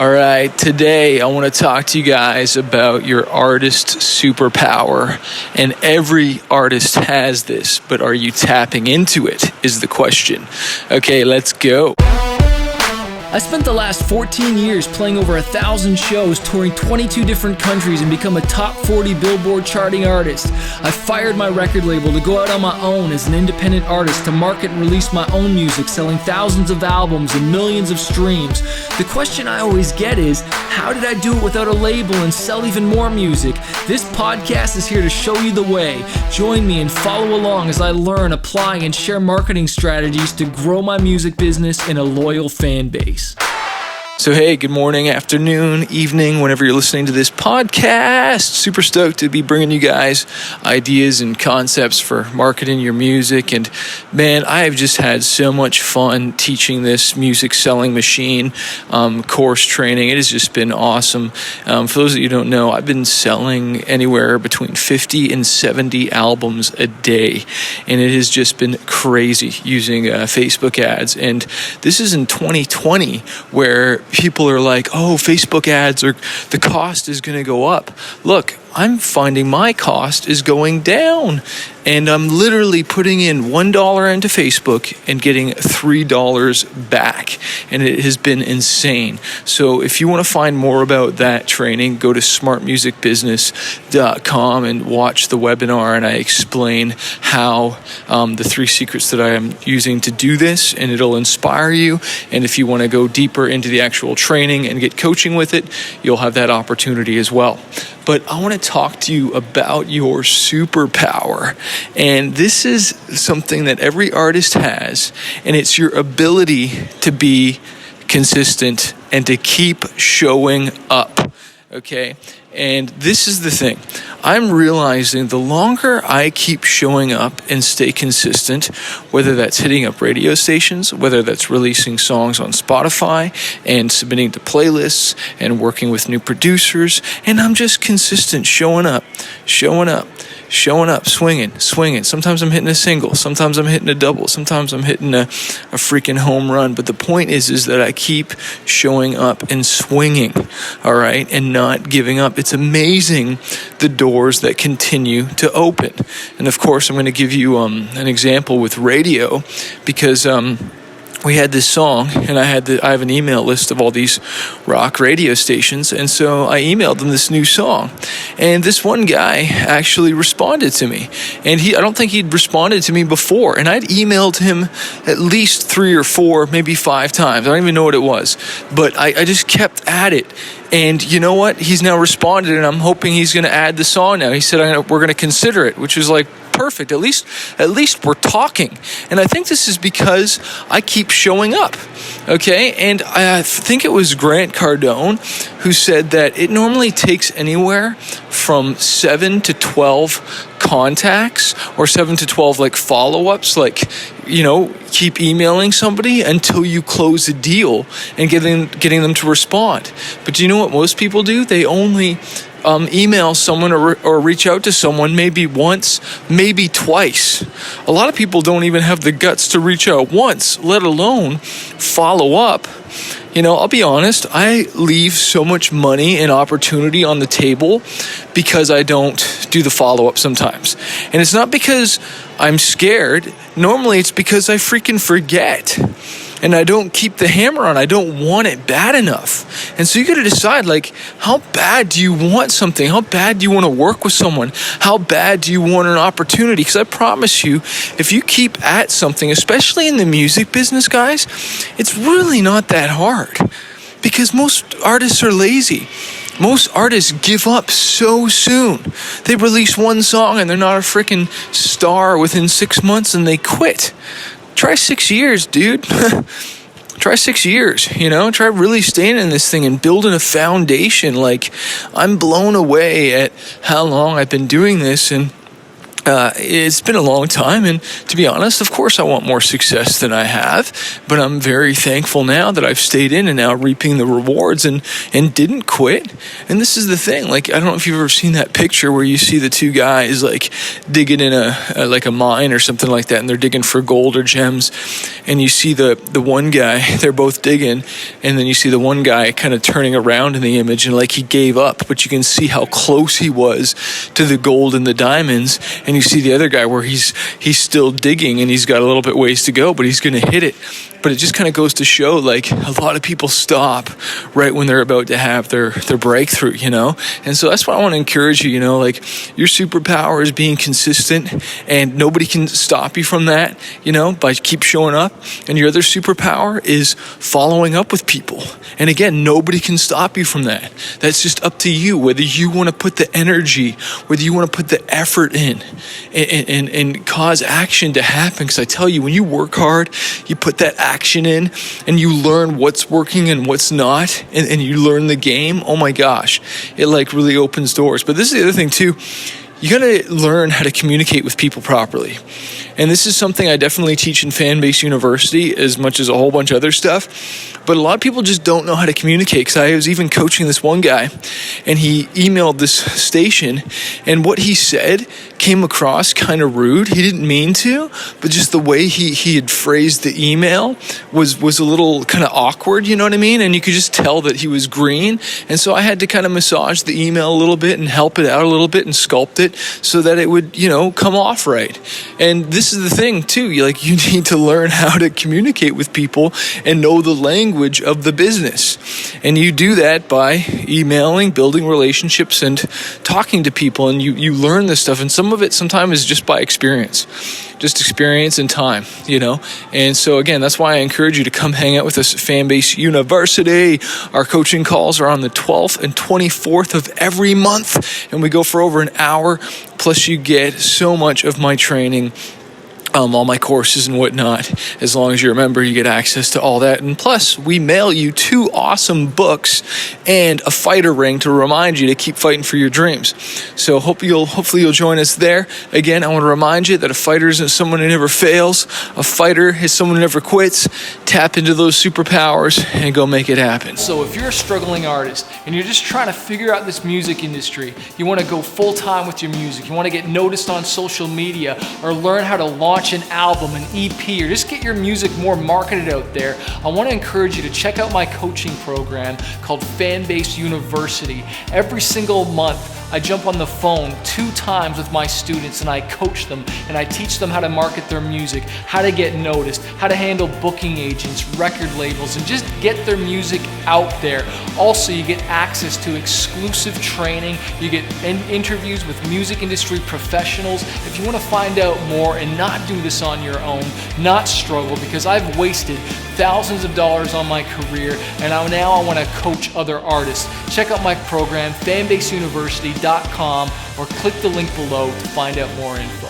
All right, today I want to talk to you guys about your artist superpower. And every artist has this, but are you tapping into it is the question. Okay, let's go. I spent the last 14 years playing over 1,000 shows, touring 22 different countries, and become a top 40 Billboard charting artist. I fired my record label to go out on my own as an independent artist to market and release my own music, selling thousands of albums and millions of streams. The question I always get is, how did I do it without a label and sell even more music? This podcast is here to show you the way. Join me and follow along as I learn, apply, and share marketing strategies to grow my music business and a loyal fan base. So hey, good morning, afternoon, evening, whenever you're listening to this podcast. Super stoked to be bringing you guys ideas and concepts for marketing your music. And man, I have just had so much fun teaching this music selling machine course training. It has just been awesome. For those of you who don't know, I've been selling anywhere between 50 and 70 albums a day. And it has just been crazy using Facebook ads. And this is in 2020 where people are like, oh, Facebook ads are, the cost is going to go up. Look, I'm finding my cost is going down, and I'm literally putting in $1 into Facebook and getting $3 back, and it has been insane. So if you want to find more about that training, go to smartmusicbusiness.com and watch the webinar, and I explain how the 3 secrets that I am using to do this, and it'll inspire you. And if you want to go deeper into the actual training and get coaching with it, you'll have that opportunity as well. But I want to talk to you about your superpower. And this is something that every artist has, and it's your ability to be consistent and to keep showing up. Okay? And this is the thing. I'm realizing the longer I keep showing up and stay consistent, whether that's hitting up radio stations, whether that's releasing songs on Spotify and submitting to playlists and working with new producers, and I'm just consistent, showing up, swinging. Sometimes I'm hitting a single, sometimes I'm hitting a double, sometimes I'm hitting a freaking home run. But the point is that I keep showing up and swinging, all right, and not giving up. It's amazing the doors that continue to open. And of course, I'm going to give you an example with radio, because we had this song, and I have an email list of all these rock radio stations, and so I emailed them this new song, and this one guy actually responded to me, and I don't think he'd responded to me before, and I'd emailed him at least 3 or 4, maybe 5 times. I don't even know what it was, but I just kept at it. And you know what? He's now responded, and I'm hoping he's going to add the song now. He said, we're going to consider it, which is like perfect. At least we're talking. And I think this is because I keep showing up. Okay? And I think it was Grant Cardone who said that it normally takes anywhere from 7 to 12 contacts or 7 to 12 like follow-ups, like, you know, keep emailing somebody until you close a deal and getting them to respond. But do you know what most people do? They only email someone or reach out to someone maybe once, maybe twice. A lot of people don't even have the guts to reach out once, let alone follow up. You know, I'll be honest, I leave so much money and opportunity on the table because I don't do the follow-up sometimes. And it's not because I'm scared. Normally it's because I freaking forget. And I don't keep the hammer on. I don't want it bad enough. And so you got to decide, like, how bad do you want something? How bad do you want to work with someone? How bad do you want an opportunity? Because I promise you, if you keep at something, especially in the music business, guys, it's really not that hard. Because most artists are lazy. Most artists give up so soon. They release one song and they're not a freaking star within 6 months and they quit. Try 6 years, dude. Try 6 years, you know? Try really staying in this thing and building a foundation. Like, I'm blown away at how long I've been doing this, and It's been a long time, and to be honest, of course I want more success than I have, but I'm very thankful now that I've stayed in and now reaping the rewards and didn't quit. And this is the thing, like, I don't know if you've ever seen that picture where you see the two guys like digging in a mine or something like that, and they're digging for gold or gems, and you see the one guy, they're both digging, and then you see the one guy kind of turning around in the image and like he gave up, but you can see how close he was to the gold and the diamonds. And you see the other guy where he's still digging and he's got a little bit ways to go, but he's going to hit it. But it just kind of goes to show, like, a lot of people stop right when they're about to have their breakthrough, you know? And so that's why I want to encourage you, you know, like, your superpower is being consistent, and nobody can stop you from that, you know, by keep showing up. And your other superpower is following up with people. And again, nobody can stop you from that. That's just up to you, whether you want to put the energy, whether you want to put the effort in and cause action to happen. Because I tell you, when you work hard, you put that action in and you learn what's working and what's not, and you learn the game. Oh my gosh, it like really opens doors. But this is the other thing too. You got to learn how to communicate with people properly. And this is something I definitely teach in Fanbase University as much as a whole bunch of other stuff. But a lot of people just don't know how to communicate, because I was even coaching this one guy, and he emailed this station, and what he said came across kind of rude. He didn't mean to, but just the way he had phrased the email was a little kind of awkward, you know what I mean? And you could just tell that he was green. And so I had to kind of massage the email a little bit and help it out a little bit and sculpt it so that it would, you know, come off right. And this is the thing too, you need to learn how to communicate with people and know the language of the business. And you do that by emailing, building relationships, and talking to people, and you learn this stuff. And some of it sometimes is just by experience and time, you know. And so again, that's why I encourage you to come hang out with us at Fanbase University. Our coaching calls are on the 12th and 24th of every month, and we go for over an hour. Plus you get so much of my training, all my courses and whatnot. As long as you're a member, you get access to all that. And plus, we mail you 2 awesome books and a fighter ring to remind you to keep fighting for your dreams. So hopefully you'll join us there. Again, I want to remind you that a fighter isn't someone who never fails. A fighter is someone who never quits. Tap into those superpowers and go make it happen. So if you're a struggling artist and you're just trying to figure out this music industry, you want to go full-time with your music, you want to get noticed on social media, or learn how to launch an album, an EP, or just get your music more marketed out there, I want to encourage you to check out my coaching program called Fanbase University. Every single month, I jump on the phone 2 times with my students, and I coach them, and I teach them how to market their music, how to get noticed, how to handle booking agents, record labels, and just get their music out there. Also, you get access to exclusive training, you get interviews with music industry professionals. If you want to find out more and not do this on your own, not struggle, because I've wasted thousands of dollars on my career, and now I want to coach other artists. Check out my program, fanbaseuniversity.com, or click the link below to find out more info.